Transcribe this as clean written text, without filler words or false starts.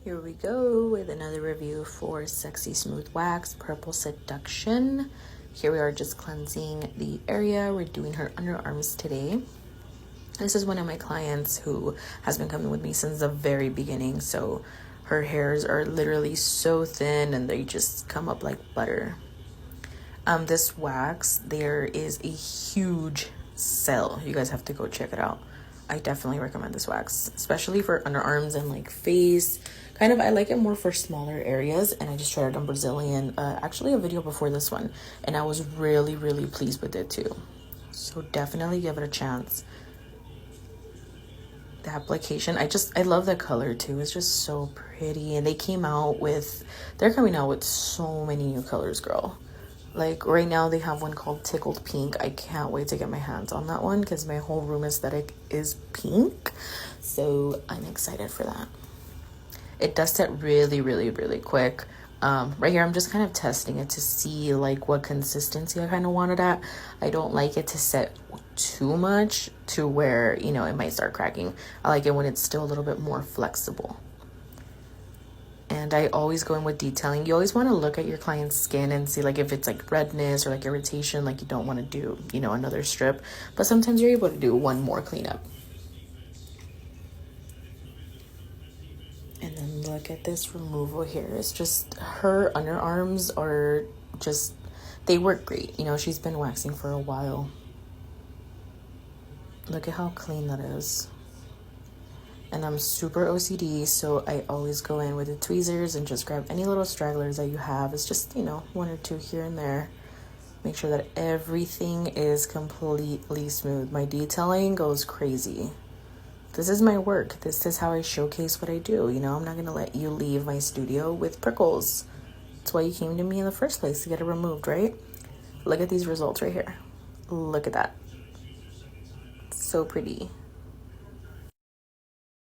Here we go with another review for Sexy Smooth Wax Purple Seduction. Here we are just cleansing the area. We're doing her underarms today. This is one of my clients who has been coming with me since the very beginning. So her hairs are literally so thin and they just come up like butter. This wax, there is a huge sale. You guys have to go check it out. I definitely recommend this wax, especially for underarms and like face. Kind of, I like it more for smaller areas, and I just tried it on Brazilian, actually a video before this one, and I was really pleased with it too. So definitely give it a chance. The application, I love the color too. It's just so pretty, and they're coming out with so many new colors, girl. Like right now they have one called Tickled Pink. I can't wait to get my hands on that one because my whole room aesthetic is pink. So I'm excited for that. It does set really quick. Right here I'm just kind of testing it to see like what consistency I kind of want it at. I don't like it to set too much to where, you know, it might start cracking. I like it when it's still a little bit more flexible. And I always go in with detailing. You always want to look at your client's skin and see like if it's like redness or like irritation, like you don't want to do, you know, another strip. But sometimes you're able to do one more cleanup. And then look at this removal here. It's just, her underarms are just, they work great. You know, she's been waxing for a while. Look at how clean that is. And I'm super OCD, so I always go in with the tweezers and just grab any little stragglers that you have. It's just, you know, one or two here and there. Make sure that everything is completely smooth. My detailing goes crazy. This is my work. This is how I showcase what I do. You know, I'm not going to let you leave my studio with prickles. That's why you came to me in the first place, to get it removed, right? Look at these results right here. Look at that. So pretty.